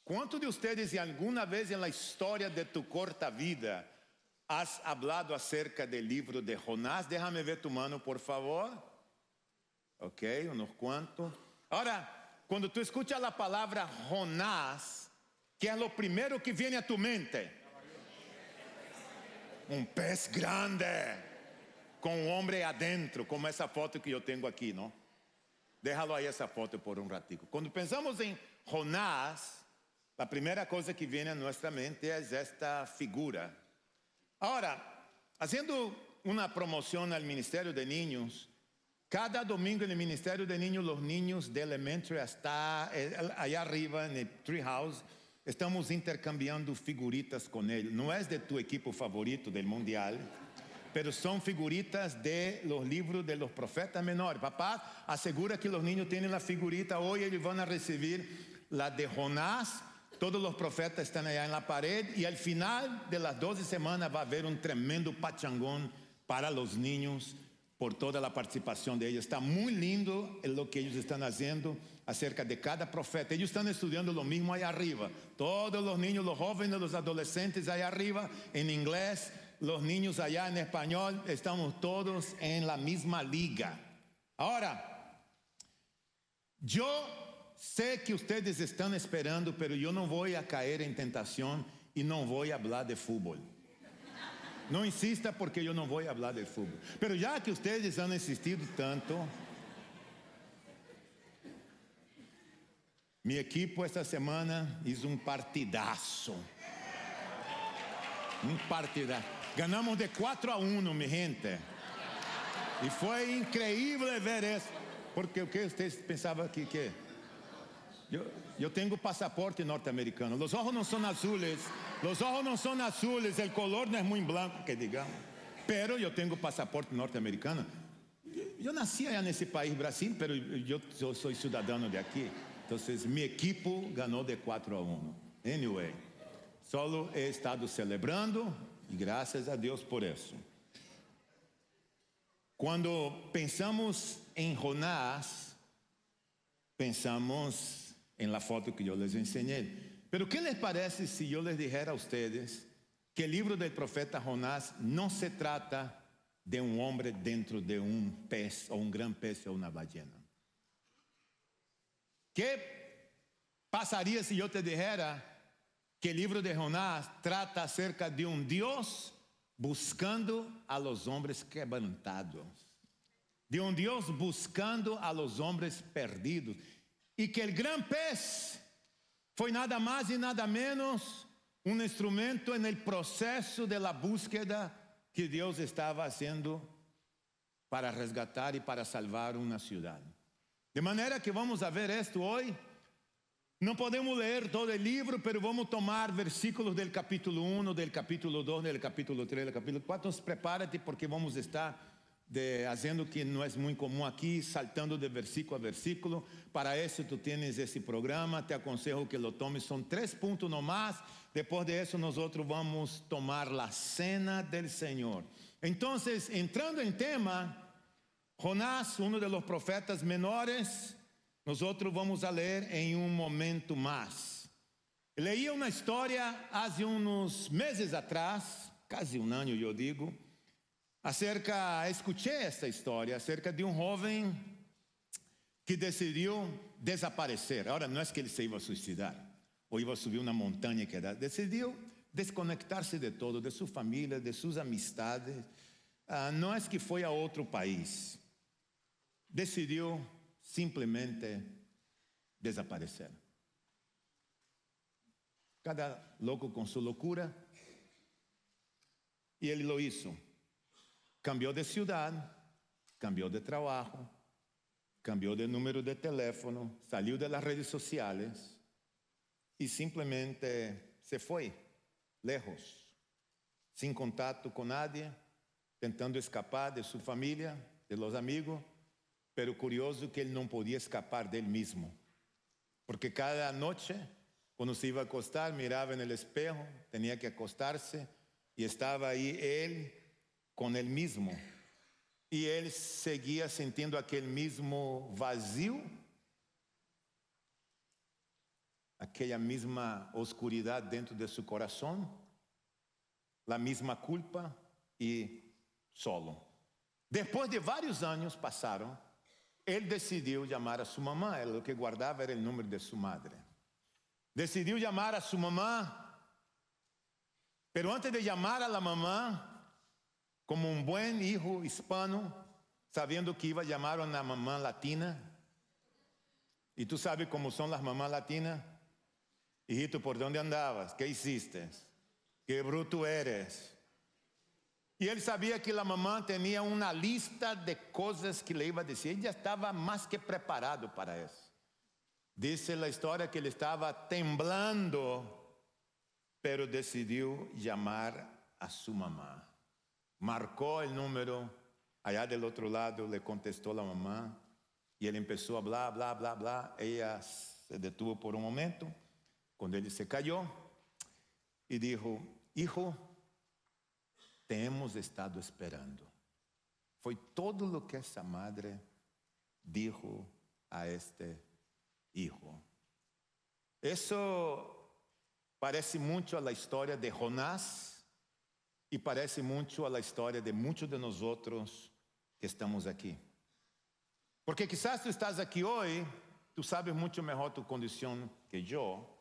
¿Cuántos de ustedes alguna vez en la historia de tu corta vida has hablado acerca del libro de Jonás? Déjame ver tu mano, por favor. Ok, unos cuantos. Ahora, cuando tú escuchas la palabra Jonás, ¿qué es lo primero que viene a tu mente? Un pez grande, con un hombre adentro, como esa foto que yo tengo aquí, ¿no? Déjalo ahí esa foto por un ratico. Cuando pensamos en Jonás, la primera cosa que viene a nuestra mente es esta figura. Ahora, haciendo una promoción al Ministerio de Niños, cada domingo en el Ministerio de Niños, los niños de Elementary hasta allá arriba en el Treehouse, estamos intercambiando figuritas con ellos. No es de tu equipo favorito del mundial, pero son figuritas de los libros de los profetas menores. Papá asegura que los niños tienen la figurita. Hoy ellos van a recibir la de Jonás. Todos los profetas están allá en la pared. Y al final de las 12 semanas va a haber un tremendo pachangón para los niños por toda la participación de ellos. Está muy lindo lo que ellos están haciendo acerca de cada profeta. Ellos están estudiando lo mismo allá arriba. Todos los niños, los jóvenes, los adolescentes allá arriba en inglés, los niños allá en español, estamos todos en la misma liga. Ahora, yo sé que ustedes están esperando, pero yo no voy a caer en tentación y no voy a hablar de fútbol. No insista porque yo no voy a hablar del fútbol. Pero ya que ustedes han insistido tanto, mi equipo esta semana hizo un partidazo. Un partidazo. Ganamos de 4-1, mi gente. Y fue increíble ver eso. Porque o que ustedes pensaban que yo tengo pasaporte norteamericano. Los ojos no son azules. Los ojos no son azules. El color no es muy blanco, que digamos. Pero yo tengo pasaporte norteamericano. Yo nací allá en ese país, Brasil, pero yo soy ciudadano de aquí. Entonces, mi equipo ganó de 4-1. Anyway, solo he estado celebrando y gracias a Dios por eso. Cuando pensamos en Jonás, pensamos en la foto que yo les enseñé. Pero ¿qué les parece si yo les dijera a ustedes que el libro del profeta Jonás no se trata de un hombre dentro de un pez o un gran pez o una ballena? ¿Qué pasaría si yo te dijera que el libro de Jonás trata acerca de un Dios buscando a los hombres quebrantados? De un Dios buscando a los hombres perdidos. Y que el gran pez fue nada más y nada menos un instrumento en el proceso de la búsqueda que Dios estaba haciendo para resgatar y para salvar una ciudad. De manera que vamos a ver esto hoy. No podemos leer todo el libro, pero vamos tomar versículos del capítulo 1, del capítulo 2, del capítulo 3, del capítulo 4. Entonces prepárate porque vamos a estar haciendo que no es muy común aquí, saltando de versículo a versículo. Para eso tú tienes ese programa, te aconsejo que lo tomes, son 3 puntos nomás. Después de eso nosotros vamos a tomar la cena del Señor. Entonces, entrando en tema, Jonás, uno de los profetas menores, nosotros vamos a leer en un momento más. Leí una historia hace unos meses atrás, casi un año yo digo, escuché esta historia acerca de un joven que decidió desaparecer. Ahora no es que él se iba a suicidar o iba a subir una montaña que era, decidió desconectarse de todo, de su familia, de sus amistades. No es que fue a otro país, decidió simplemente desaparecer. Cada loco con su locura. Y él lo hizo. Cambió de ciudad, cambió de trabajo, cambió de número de teléfono, salió de las redes sociales y simplemente se fue lejos, sin contacto con nadie, tentando escapar de su familia, de los amigos, pero curioso que él no podía escapar de él mismo, porque cada noche cuando se iba a acostar miraba en el espejo, tenía que acostarse y estaba ahí él con él mismo. Y él seguía sintiendo aquel mismo vacío, aquella misma oscuridad dentro de su corazón, la misma culpa y solo. Después de varios años pasaron, él decidió llamar a su mamá, lo que guardaba era el nombre de su madre. Decidió llamar a su mamá, pero antes de llamar a la mamá, como un buen hijo hispano, sabiendo que iba a llamar a una mamá latina, y tú sabes cómo son las mamás latinas, hijito, ¿por dónde andabas? ¿Qué hiciste? ¡Qué bruto eres! Y él sabía que la mamá tenía una lista de cosas que le iba a decir. Ella estaba más que preparado para eso. Dice la historia que él estaba temblando, pero decidió llamar a su mamá. Marcó el número, allá del otro lado le contestó la mamá, y él empezó a hablar, bla, bla, bla. Ella se detuvo por un momento, cuando él se cayó, y dijo, hijo, te hemos estado esperando. Fue todo lo que esa madre dijo a este hijo. Eso parece mucho a la historia de Jonás y parece mucho a la historia de muchos de nosotros que estamos aquí. Porque quizás tú estás aquí hoy, tú sabes mucho mejor tu condición que yo.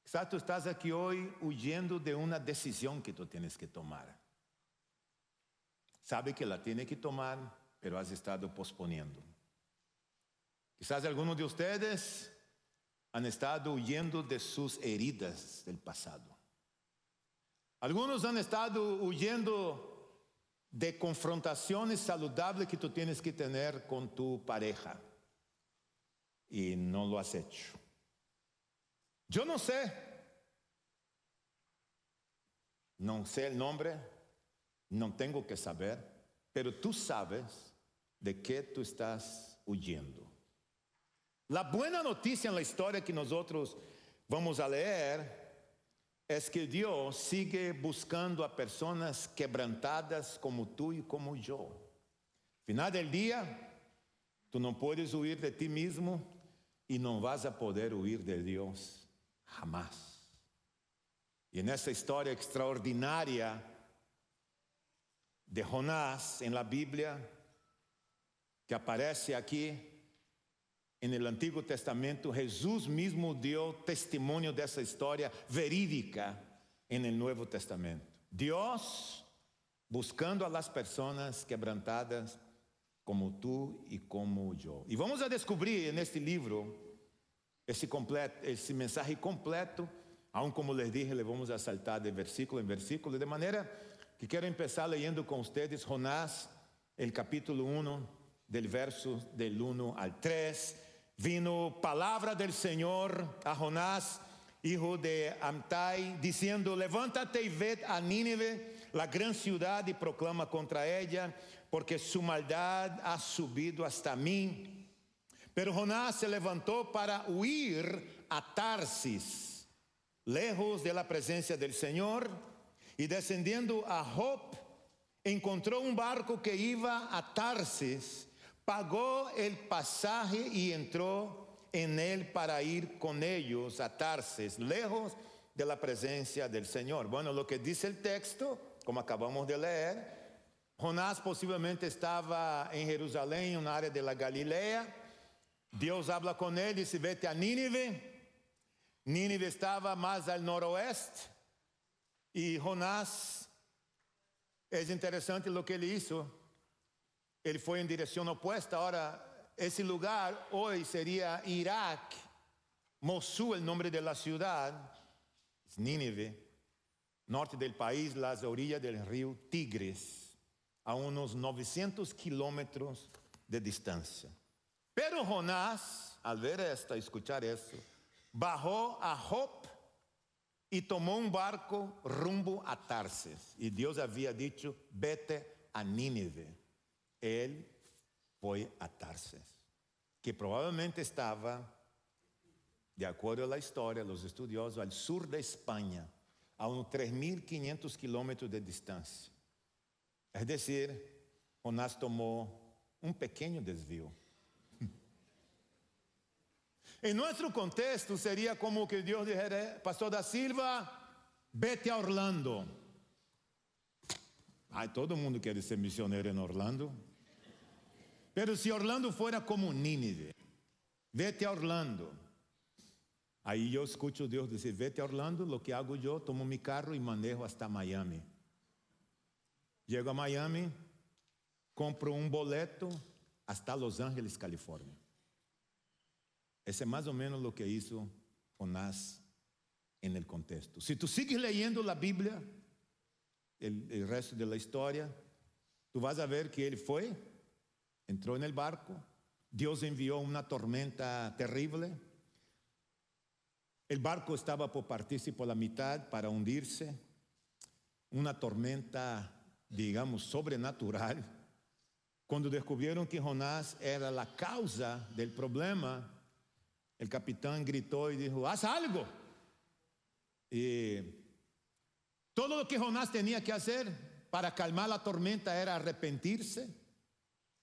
Quizás tú estás aquí hoy huyendo de una decisión que tú tienes que tomar. Sabe que la tiene que tomar, pero has estado posponiendo. Quizás algunos de ustedes han estado huyendo de sus heridas del pasado. Algunos han estado huyendo de confrontaciones saludables que tú tienes que tener con tu pareja y no lo has hecho. Yo no sé el nombre, no tengo que saber, pero tú sabes de qué tú estás huyendo. La buena noticia en la historia que nosotros vamos a leer es que Dios sigue buscando a personas quebrantadas como tú y como yo. Al final del día, tú no puedes huir de ti mismo y no vas a poder huir de Dios jamás. Y en esa historia extraordinaria de Jonás en la Biblia, que aparece aquí en el Antiguo Testamento, Jesús mismo dio testimonio de esa historia verídica en el Nuevo Testamento. Dios buscando a las personas quebrantadas como tú y como yo. Y vamos a descubrir en este libro ese mensaje completo, aun como les dije, le vamos a saltar de versículo en versículo, de manera que quiero empezar leyendo con ustedes Jonás, el capítulo 1, del verso del 1 al 3. Vino palabra del Señor a Jonás, hijo de Amittai, diciendo, levántate y ved a Nínive, la gran ciudad, y proclama contra ella, porque su maldad ha subido hasta mí. Pero Jonás se levantó para huir a Tarsis, lejos de la presencia del Señor, y descendiendo a Jope, encontró un barco que iba a Tarsis, pagó el pasaje y entró en él para ir con ellos a Tarsis, lejos de la presencia del Señor. Bueno, lo que dice el texto, como acabamos de leer, Jonás posiblemente estaba en Jerusalén, en un área de la Galilea. Dios habla con él y dice, vete a Nínive. Nínive estaba más al noroeste y Jonás, es interesante lo que él hizo. Él fue en dirección opuesta. Ahora, ese lugar hoy sería Irak. Mosul, el nombre de la ciudad, es Nínive, norte del país, las orillas del río Tigris, a unos 900 kilómetros de distancia. Pero Jonás, al ver esto, escuchar eso, bajó a Jope y tomó un barco rumbo a Tarsis. Y Dios había dicho, vete a Nínive. Él fue a Tarsis, que probablemente estaba, de acuerdo a la historia, los estudiosos, al sur de España, a unos 3.500 kilómetros de distancia. Es decir, Jonás tomó un pequeño desvío. En nuestro contexto sería como que Dios dijera, Pastor da Silva, vete a Orlando. Ay, todo el mundo quiere ser misionero en Orlando. Pero si Orlando fuera como Nínive, vete a Orlando. Ahí yo escucho a Dios decir, vete a Orlando, lo que hago yo, tomo mi carro y manejo hasta Miami. Llego a Miami, compro un boleto hasta Los Ángeles, California. Ese es más o menos lo que hizo Jonás en el contexto. Si tú sigues leyendo la Biblia, el resto de la historia, tú vas a ver que él fue, entró en el barco, Dios envió una tormenta terrible, el barco estaba por partirse por la mitad para hundirse, una tormenta, digamos, sobrenatural. Cuando descubrieron que Jonás era la causa del problema, el capitán gritó y dijo, haz algo. Y todo lo que Jonás tenía que hacer para calmar la tormenta era arrepentirse,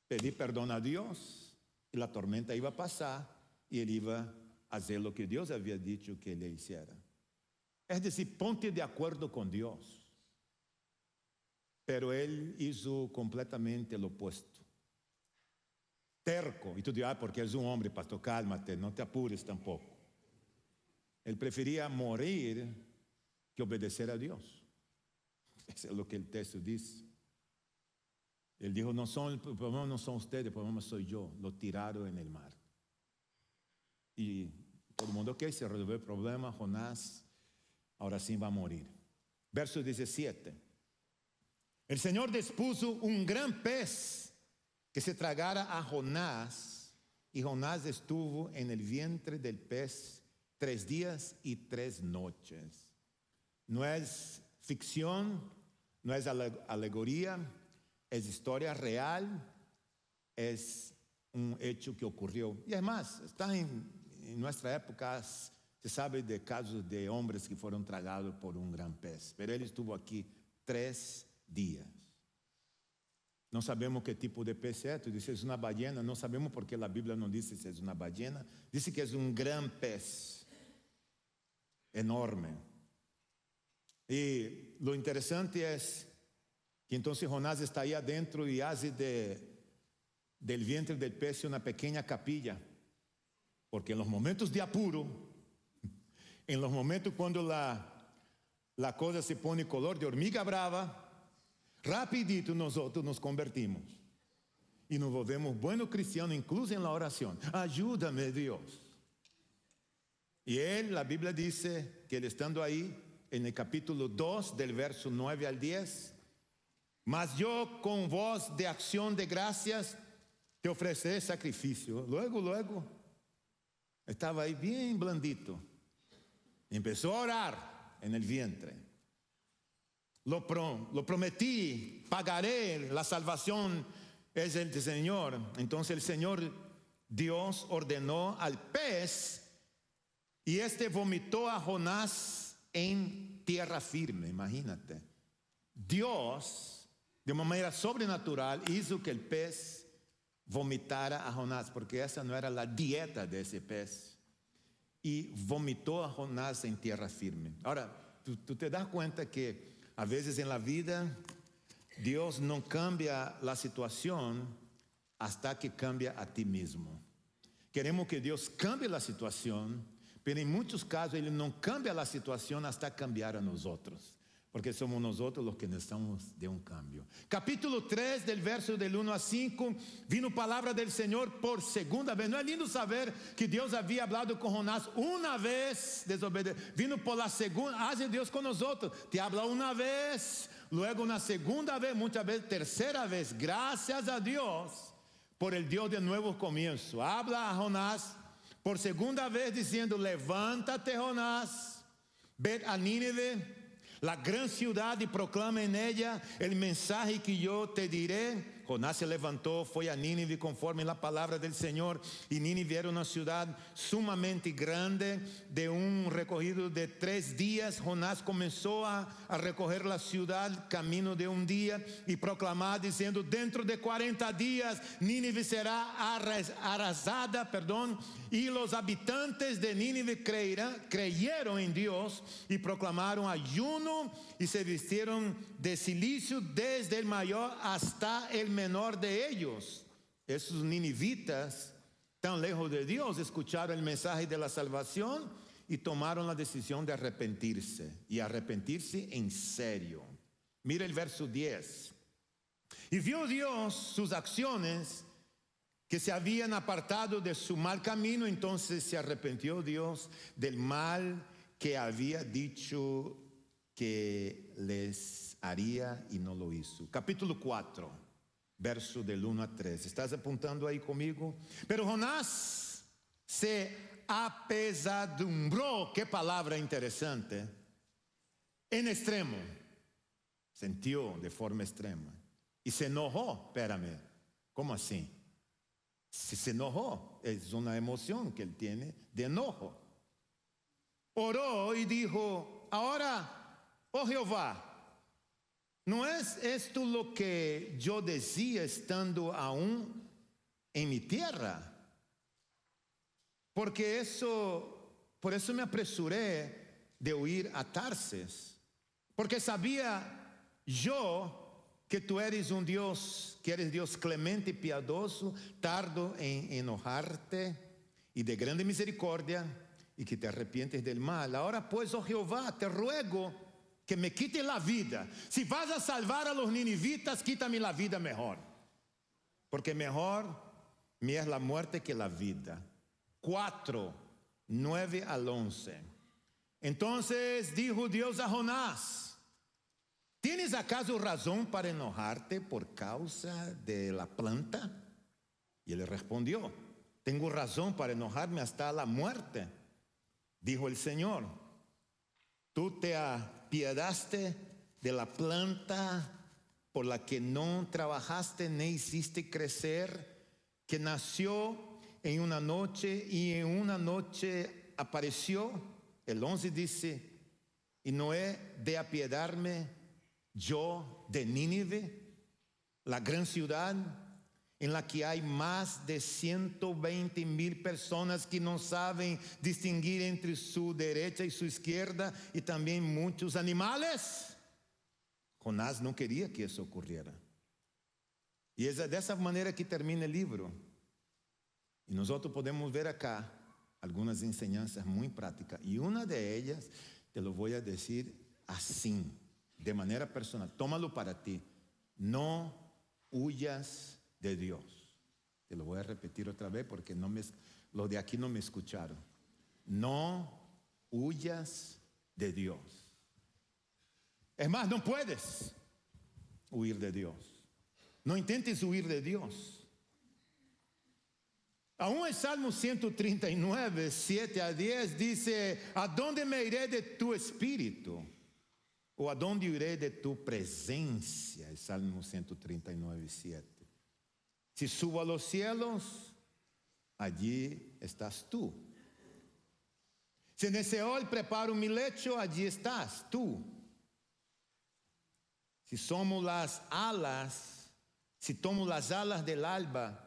pedir perdón a Dios, y la tormenta iba a pasar y él iba a hacer lo que Dios había dicho que él hiciera. Es decir, ponte de acuerdo con Dios. Pero él hizo completamente lo opuesto. Terco. Y tú dirás, porque es un hombre, pastor, cálmate, no te apures tampoco. Él prefería morir que obedecer a Dios. Eso es lo que el texto dice. Él dijo, el problema no son ustedes, el problema soy yo. Lo tiraron en el mar. Y todo el mundo, ok, se resolvió el problema, Jonás, ahora sí va a morir. Verso 17. El Señor dispuso un gran pez que se tragara a Jonás, y Jonás estuvo en el vientre del pez 3 días y 3 noches. No es ficción, no es alegoría, es historia real, es un hecho que ocurrió. Y además, está en nuestra época, se sabe de casos de hombres que fueron tragados por un gran pez, pero él estuvo aquí 3 días. No sabemos qué tipo de pez es. Tú dices, es una ballena. No sabemos por qué la Biblia no dice si es una ballena. Dice que es un gran pez. Enorme. Y lo interesante es que entonces Jonás está ahí adentro y hace del vientre del pez una pequeña capilla. Porque en los momentos de apuro, en los momentos cuando la cosa se pone color de hormiga brava, rapidito nosotros nos convertimos y nos volvemos buenos cristianos, incluso en la oración. Ayúdame, Dios. Y la Biblia dice que él estando ahí, en el capítulo 2, del verso 9 al 10, mas yo con voz de acción de gracias te ofreceré sacrificio. Luego, estaba ahí bien blandito. Empezó a orar en el vientre. Lo prometí, pagaré, la salvación es el Señor. Entonces el Señor Dios ordenó al pez y este vomitó a Jonás en tierra firme. Imagínate. Dios, de una manera sobrenatural, hizo que el pez vomitara a Jonás, porque esa no era la dieta de ese pez. Y vomitó a Jonás en tierra firme. Ahora, tú te das cuenta que a veces en la vida, Dios no cambia la situación hasta que cambia a ti mismo. Queremos que Dios cambie la situación, pero en muchos casos Él no cambia la situación hasta cambiar a nosotros. Porque somos nosotros los que necesitamos de un cambio. Capítulo 3, del verso del 1 a 5, vino palabra del Señor por segunda vez. ¿No es lindo saber que Dios había hablado con Jonás una vez? Vino por la segunda, hace Dios con nosotros. Te habla una vez, luego una segunda vez, muchas veces tercera vez. Gracias a Dios por el Dios de nuevos comienzos. Habla a Jonás por segunda vez diciendo, levántate Jonás, ve a Nínive, la gran ciudad, y proclama en ella el mensaje que yo te diré. Jonás se levantó, fue a Nínive conforme la palabra del Señor, y Nínive era una ciudad sumamente grande. De un recorrido de 3 días, Jonás comenzó a recorrer la ciudad camino de un día y proclamar diciendo: dentro de 40 días Nínive será arrasada, y los habitantes de Nínive creyeron en Dios y proclamaron ayuno y se vistieron de cilicio desde el mayor hasta el menor de ellos. Esos ninivitas, tan lejos de Dios, escucharon el mensaje de la salvación y tomaron la decisión de arrepentirse, y arrepentirse en serio. Mira el verso 10. Y vio Dios sus acciones, que se habían apartado de su mal camino. Entonces se arrepintió Dios del mal que había dicho que les haría y no lo hizo. Capítulo 4, verso del 1 a 3. ¿Estás apuntando ahí conmigo? Pero Jonás se apesadumbró. Qué palabra interesante. En extremo. Sintió de forma extrema. Y se enojó. Espérame, ¿cómo así? Si se enojó, es una emoción que él tiene de enojo. Oró y dijo: ahora, oh Jehová, ¿no es esto lo que yo decía estando aún en mi tierra? Por eso me apresuré de huir a Tarsis, porque sabía yo que tú eres un Dios, que eres Dios clemente y piadoso, tardo en enojarte y de grande misericordia, y que te arrepientes del mal. Ahora pues, oh Jehová, te ruego que me quite la vida. Si vas a salvar a los ninivitas, quítame la vida mejor, porque mejor me es la muerte que la vida. 4, 9 al 11. Entonces dijo Dios a Jonás: ¿tienes acaso razón para enojarte por causa de la planta? Y él respondió: tengo razón para enojarme hasta la muerte. Dijo el Señor: tú te apiadaste de la planta por la que no trabajaste ni hiciste crecer, que nació en una noche y en una noche apareció. El 11 dice: y no he de apiadarme yo de Nínive, la gran ciudad en la que hay más de 120,000 personas que no saben distinguir entre su derecha y su izquierda, y también muchos animales. Jonás no quería que eso ocurriera. Y es de esa manera que termina el libro. Y nosotros podemos ver acá algunas enseñanzas muy prácticas, y una de ellas te lo voy a decir así, de manera personal. Tómalo para ti: no huyas de Dios. Te lo voy a repetir otra vez porque los de aquí no me escucharon. No huyas de Dios. Es más, no puedes huir de Dios. No intentes huir de Dios. Aún el Salmo 139, 7 a 10 dice: ¿a dónde me iré de tu espíritu? ¿O a dónde iré de tu presencia? El Salmo 139, 7. Si subo a los cielos, allí estás tú. Si en el Seol preparo mi lecho, allí estás tú. Si tomo las alas del alba,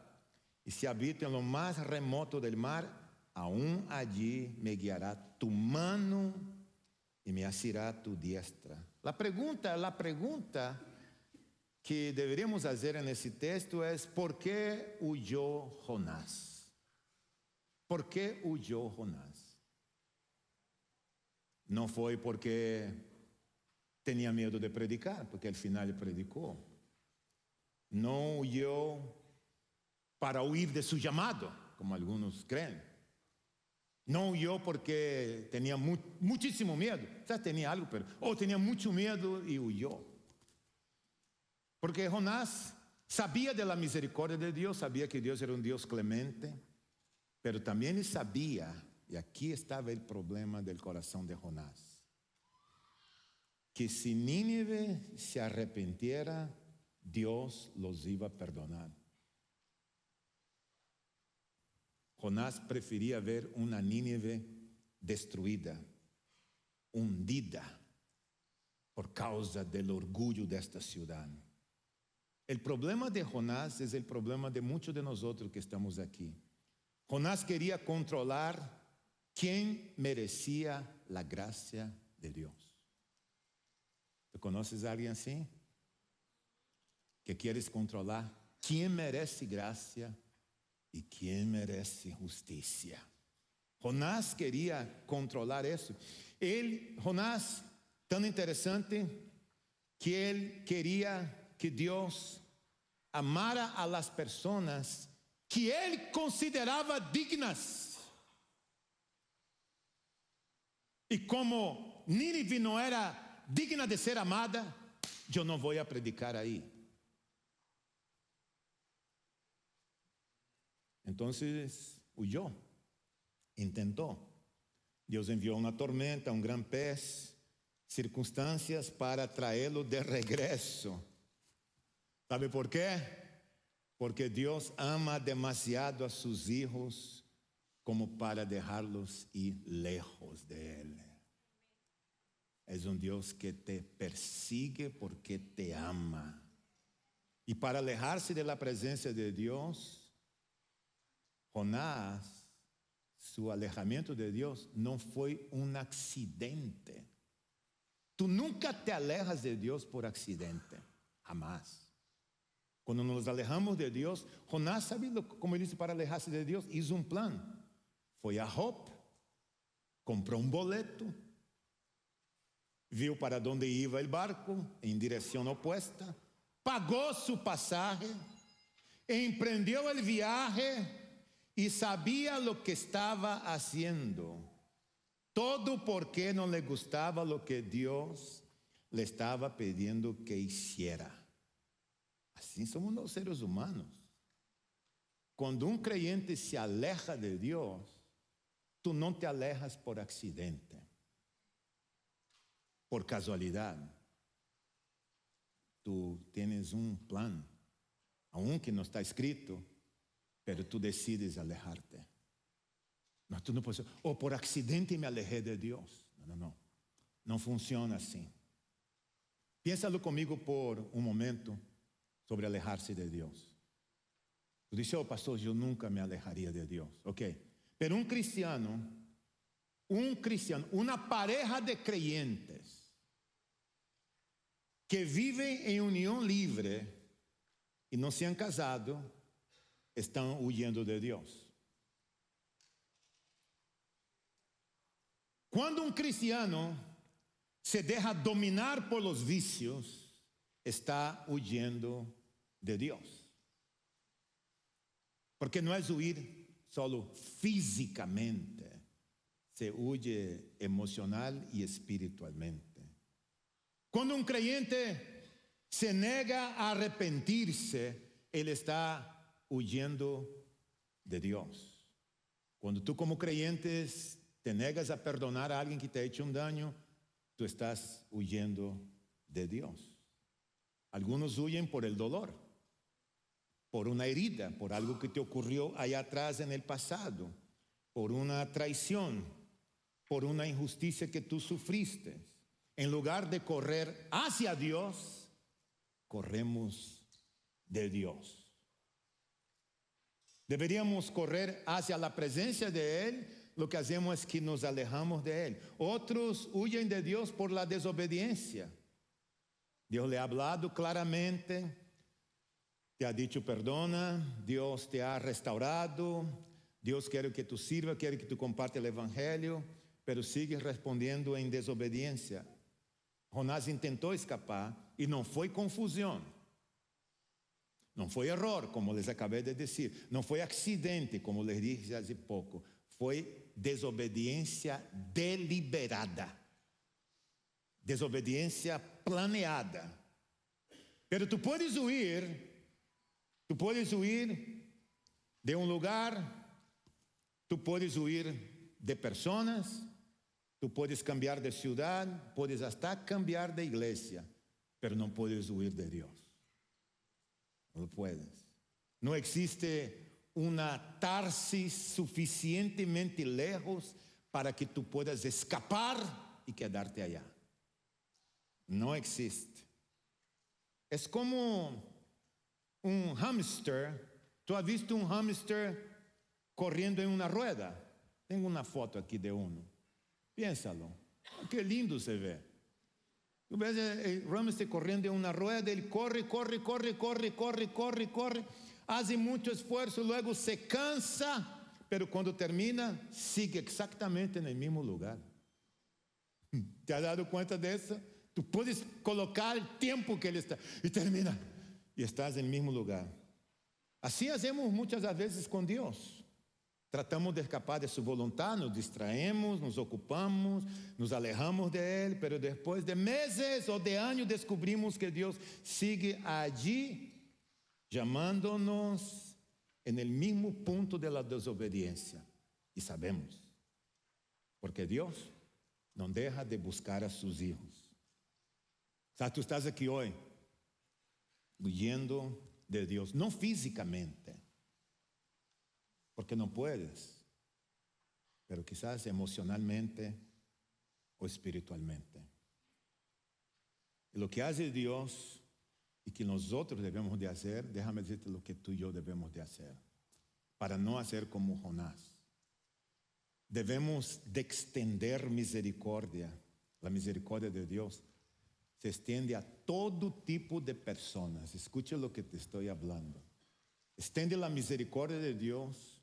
y si habito en lo más remoto del mar, aún allí me guiará tu mano y me asirá tu diestra. La pregunta que deberíamos hacer en ese texto es: ¿por qué huyó Jonás? ¿Por qué huyó Jonás? No fue porque tenía miedo de predicar, porque al final predicó. No huyó para huir de su llamado, como algunos creen. No huyó porque tenía muchísimo miedo. O sea, tenía algo, pero tenía mucho miedo y huyó. Porque Jonás sabía de la misericordia de Dios, sabía que Dios era un Dios clemente, pero también él sabía, y aquí estaba el problema del corazón de Jonás, que si Nínive se arrepintiera, Dios los iba a perdonar. Jonás prefería ver una Nínive destruida, hundida por causa del orgullo de esta ciudad. El problema de Jonás es el problema de muchos de nosotros que estamos aquí. Jonás quería controlar quién merecía la gracia de Dios. ¿Tú conoces a alguien así? Que quieres controlar quién merece gracia y quién merece justicia. Jonás quería controlar eso. Jonás, tan interesante, que él quería que Dios amara a las personas que él consideraba dignas. Y como Nínive no era digna de ser amada, yo no voy a predicar ahí. Entonces huyó, intentó. Dios envió una tormenta, un gran pez, circunstancias para traerlo de regreso. ¿Sabe por qué? Porque Dios ama demasiado a sus hijos como para dejarlos ir lejos de Él. Es un Dios que te persigue porque te ama. Y para alejarse de la presencia de Dios, Jonás, su alejamiento de Dios no fue un accidente. Tú nunca te alejas de Dios por accidente, jamás. Cuando nos alejamos de Dios, Jonás, ¿sabe cómo él hizo para alejarse de Dios? Hizo un plan. Fue a Jope, compró un boleto, viu para dónde iba el barco, en dirección opuesta, pagó su pasaje, emprendió el viaje y sabía lo que estaba haciendo. Todo porque no le gustaba lo que Dios le estaba pidiendo que hiciera. Así somos los seres humanos. Cuando un creyente se aleja de Dios, tú no te alejas por accidente, por casualidad. Tú tienes un plan, aunque no está escrito, pero tú decides alejarte. No, tú no puedes decir, por accidente me alejé de Dios. No. No funciona así. Piénsalo conmigo por un momento sobre alejarse de Dios. Tú dices, pastor, yo nunca me alejaría de Dios. Ok, pero un cristiano, una pareja de creyentes que viven en unión libre y no se han casado, están huyendo de Dios. Cuando un cristiano se deja dominar por los vicios, está huyendo de Dios. Porque no es huir solo físicamente, se huye emocional y espiritualmente. Cuando un creyente se nega a arrepentirse, él está huyendo de Dios. Cuando tú como creyente te negas a perdonar a alguien que te ha hecho un daño, tú estás huyendo de Dios. Algunos huyen por el dolor, por una herida, por algo que te ocurrió allá atrás en el pasado, por una traición, por una injusticia que tú sufriste. En lugar de correr hacia Dios, corremos de Dios. Deberíamos correr hacia la presencia de Él. Lo que hacemos es que nos alejamos de Él. Otros huyen de Dios por la desobediencia. Dios le ha hablado claramente, te ha dicho perdona, Dios te ha restaurado, Dios quiere que tú sirvas, quiere que tú compartas el evangelio, pero sigues respondiendo en desobediencia. Jonás intentó escapar y no fue confusión. No fue error, como les acabé de decir. No fue accidente, como les dije hace poco. Fue desobediencia deliberada. Desobediencia planeada. Pero tú puedes huir de un lugar, tú puedes huir de personas, tú puedes cambiar de ciudad, puedes hasta cambiar de iglesia, pero no puedes huir de Dios. No puedes. No existe una Tarsis suficientemente lejos para que tú puedas escapar y quedarte allá. No existe. Es como un hámster. ¿Tú has visto un hámster corriendo en una rueda? Tengo una foto aquí de uno. Piénsalo. Qué lindo se ve. Tú ves el hámster corriendo en una rueda, él corre, hace mucho esfuerzo, luego se cansa, pero cuando termina, sigue exactamente en el mismo lugar. ¿Te has dado cuenta de eso? Tú puedes colocar el tiempo que él está y termina y estás en el mismo lugar. Así hacemos muchas veces con Dios. Tratamos de escapar de su voluntad, nos distraemos, nos ocupamos, nos alejamos de Él, pero después de meses o de años descubrimos que Dios sigue allí llamándonos en el mismo punto de la desobediencia. Y sabemos, porque Dios no deja de buscar a sus hijos. O sea, tú estás aquí hoy huyendo de Dios, no físicamente, porque no puedes, pero quizás emocionalmente o espiritualmente. Y lo que hace Dios y que nosotros debemos de hacer, déjame decirte lo que tú y yo debemos de hacer, para no hacer como Jonás. Debemos de extender misericordia. La misericordia de Dios se extiende a todo tipo de personas. Escucha lo que te estoy hablando. Extiende la misericordia de Dios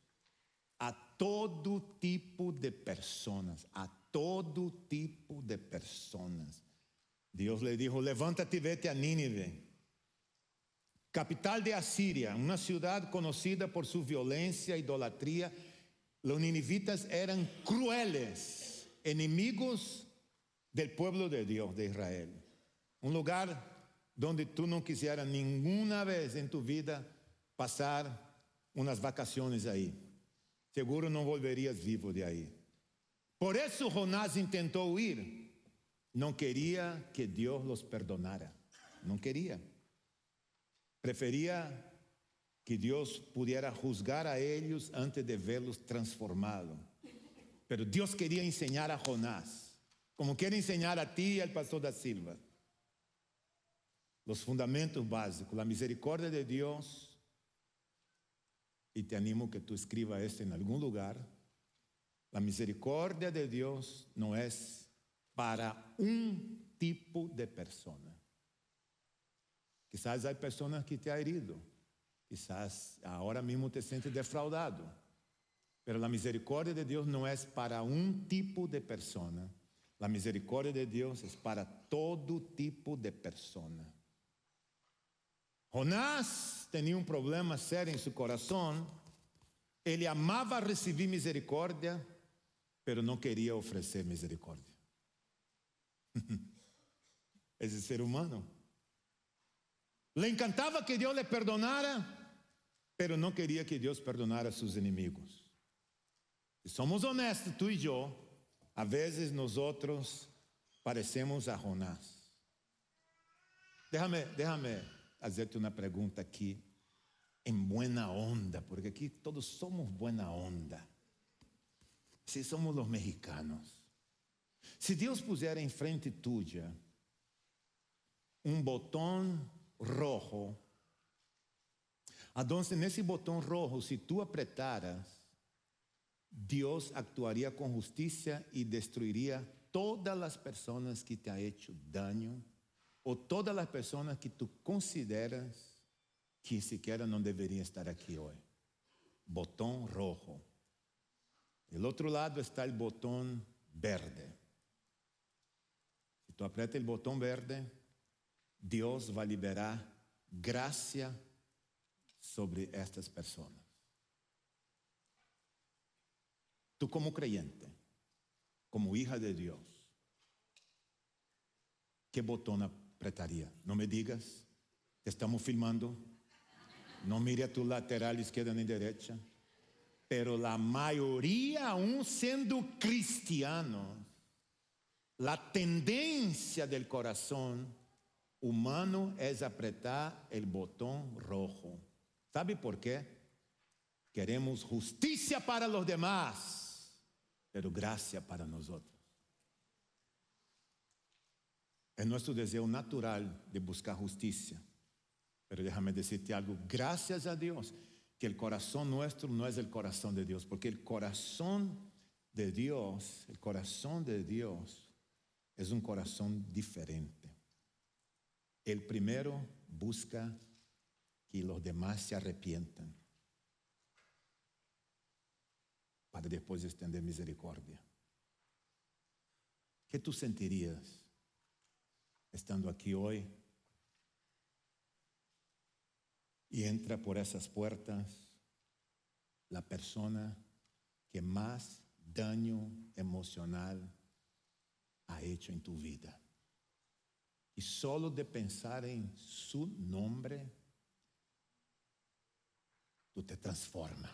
a todo tipo de personas, a todo tipo de personas. Dios le dijo, levántate y vete a Nínive, capital de Asiria, una ciudad conocida por su violencia e idolatría. Los ninivitas eran crueles, enemigos del pueblo de Dios, de Israel. Un lugar donde tú no quisieras ninguna vez en tu vida pasar unas vacaciones ahí. Seguro no volverías vivo de ahí. Por eso Jonás intentó huir. No quería que Dios los perdonara. No quería. Prefería que Dios pudiera juzgar a ellos antes de verlos transformados. Pero Dios quería enseñar a Jonás, como quiere enseñar a ti y al pastor da Silva, los fundamentos básicos, la misericordia de Dios. Y te animo que tú escribas esto en algún lugar. La misericordia de Dios no es para un tipo de persona. Quizás hay personas que te han herido. Quizás ahora mismo te sientes defraudado. Pero la misericordia de Dios no es para un tipo de persona. La misericordia de Dios es para todo tipo de persona. Jonás tenía un problema serio en su corazón. Él amaba recibir misericordia, pero no quería ofrecer misericordia. Ese ser humano. Le encantaba que Dios le perdonara, pero no quería que Dios perdonara a sus enemigos. Si somos honestos, tú y yo, a veces nosotros parecemos a Jonás. Déjame hacerte una pregunta aquí en buena onda, porque aquí todos somos buena onda. Si somos los mexicanos. Si Dios pusiera enfrente tuya un botón rojo, entonces en ese botón rojo, si tú apretaras, Dios actuaría con justicia y destruiría todas las personas que te han hecho daño o todas las personas que tú consideras que siquiera no deberían estar aquí hoy. Botón rojo. Del otro lado está el botón verde. Si tú aprietas el botón verde, Dios va a liberar gracia sobre estas personas. Tú como creyente, como hija de Dios, ¿qué botón apretaría? No me digas, te estamos filmando. No mire a tu lateral izquierda ni derecha. Pero la mayoría, aún siendo cristianos, la tendencia del corazón humano es apretar el botón rojo. ¿Sabe por qué? Queremos justicia para los demás, pero gracia para nosotros. Es nuestro deseo natural de buscar justicia. Pero déjame decirte algo, gracias a Dios, que el corazón nuestro no es el corazón de Dios, porque el corazón de Dios es un corazón diferente. El primero busca que los demás se arrepientan para después extender misericordia. ¿Qué tú sentirías estando aquí hoy y entra por esas puertas la persona que más daño emocional ha hecho en tu vida? Y solo de pensar en su nombre, tú te transformas.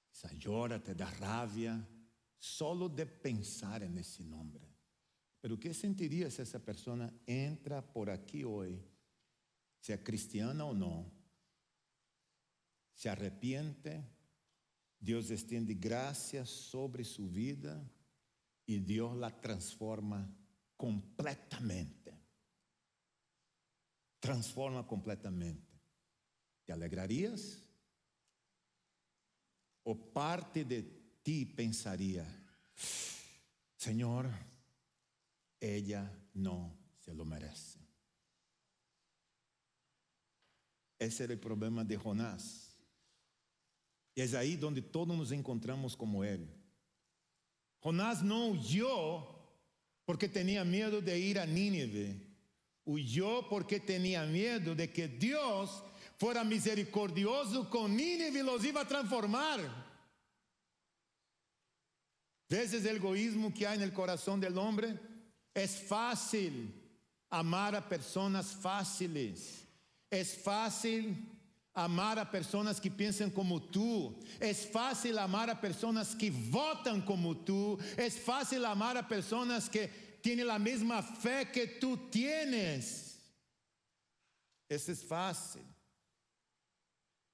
Se llora, te da rabia, solo de pensar en ese nombre. Pero ¿qué sentirías si esa persona entra por aquí hoy, sea cristiana o no, se arrepiente, Dios extiende gracia sobre su vida y Dios la transforma completamente? Transforma completamente. ¿Te alegrarías? ¿O parte de ti pensaría, Señor, ella no se lo merece? Ese era el problema de Jonás. Y es ahí donde todos nos encontramos como él. Jonás no huyó porque tenía miedo de ir a Nínive. Huyó porque tenía miedo de que Dios fuera misericordioso con Nínive y los iba a transformar. ¿Ves el egoísmo que hay en el corazón del hombre? Es fácil amar a personas fáciles. Es fácil amar a personas que piensan como tú. Es fácil amar a personas que votan como tú. Es fácil amar a personas que tienen la misma fe que tú tienes. Eso es fácil.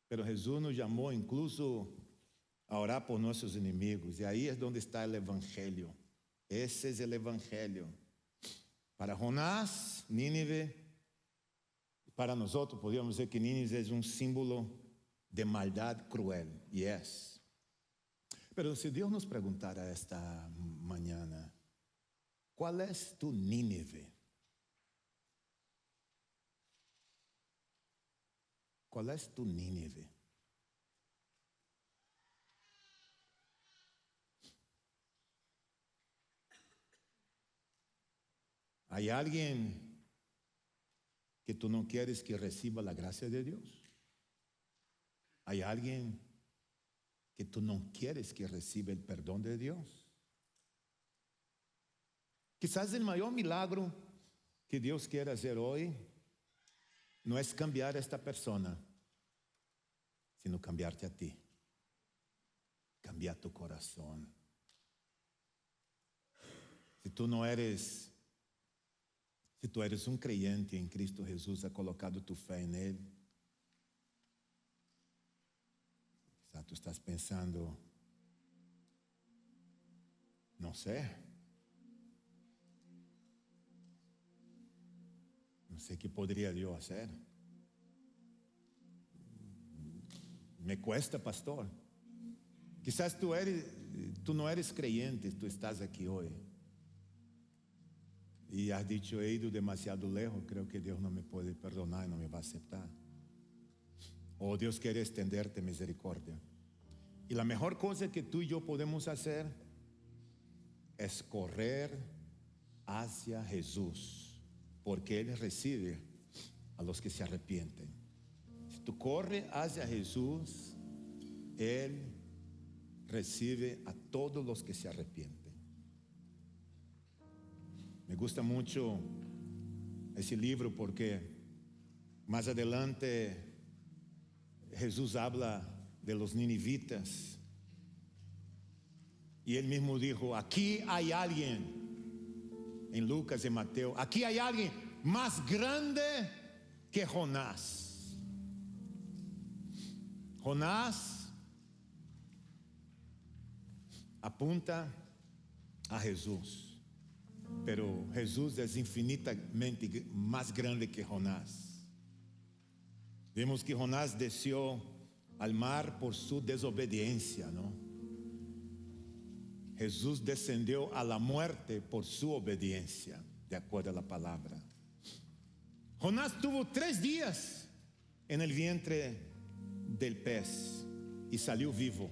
Pero Jesús nos llamó incluso a orar por nuestros enemigos. Y ahí es donde está el evangelio. Ese es el evangelio. Para Jonás, Nínive, para nosotros podríamos decir que Nínive es un símbolo de maldad cruel. Y es. Pero si Dios nos preguntara esta mañana, ¿cuál es tu Nínive? ¿Cuál es tu Nínive? ¿Hay alguien que tú no quieres que reciba la gracia de Dios? ¿Hay alguien que tú no quieres que reciba el perdón de Dios? Quizás el mayor milagro que Dios quiere hacer hoy no es cambiar a esta persona, sino cambiarte a ti. Cambiar tu corazón. Si tú eres un creyente en Cristo Jesús, has colocado tu fe en Él, quizás tú estás pensando, no sé qué podría yo hacer. Me cuesta, pastor. Quizás tú no eres creyente, tú estás aquí hoy. Y has dicho, he ido demasiado lejos, creo que Dios no me puede perdonar y no me va a aceptar. O Dios quiere extenderte misericordia. Y la mejor cosa que tú y yo podemos hacer es correr hacia Jesús, porque Él recibe a los que se arrepienten. Si tú corres hacia Jesús, Él recibe a todos los que se arrepienten. Me gusta mucho ese libro porque más adelante Jesús habla de los ninivitas y Él mismo dijo, aquí hay alguien, en Lucas y Mateo, aquí hay alguien más grande que Jonás. Jonás apunta a Jesús, pero Jesús es infinitamente más grande que Jonás. Vemos que Jonás descendió al mar por su desobediencia, ¿no? Jesús descendió a la muerte por su obediencia, de acuerdo a la palabra. Jonás tuvo 3 días en el vientre del pez y salió vivo.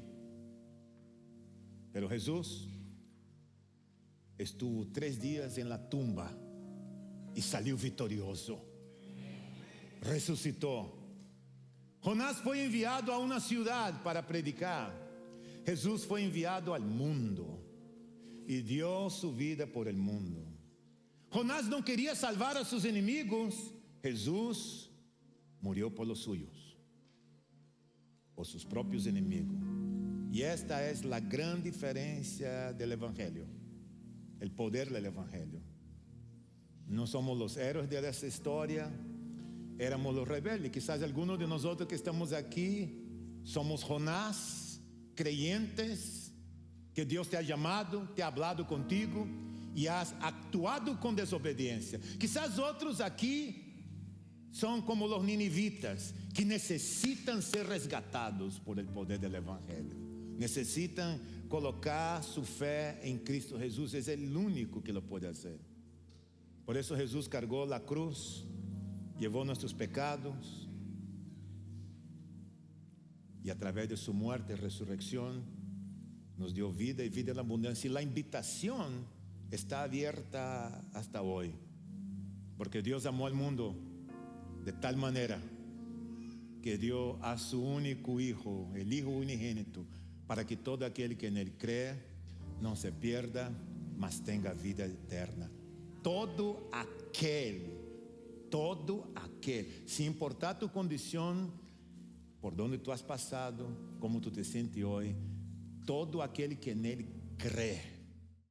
Pero Jesús estuvo 3 días en la tumba y salió victorioso. Resucitó. Jonás fue enviado a una ciudad para predicar. Jesús fue enviado al mundo y dio su vida por el mundo. Jonás no quería salvar a sus enemigos. Jesús murió por los suyos, por sus propios enemigos. Y esta es la gran diferencia del Evangelio, el poder del Evangelio. No somos los héroes de esta historia, éramos los rebeldes. Quizás algunos de nosotros que estamos aquí somos Jonás, creyentes, que Dios te ha llamado, te ha hablado contigo y has actuado con desobediencia. Quizás otros aquí son como los ninivitas, que necesitan ser resgatados por el poder del Evangelio. Necesitan colocar su fe en Cristo Jesús. Es el único que lo puede hacer. Por eso Jesús cargó la cruz, llevó nuestros pecados y a través de su muerte y resurrección nos dio vida y vida en abundancia. Y la invitación está abierta hasta hoy, porque Dios amó al mundo de tal manera que dio a su único Hijo, el Hijo unigénito, para que todo aquel que en Él cree no se pierda, mas tenga vida eterna. Todo aquel, sin importar tu condición, por donde tú has pasado, cómo tú te sientes hoy, todo aquel que en Él cree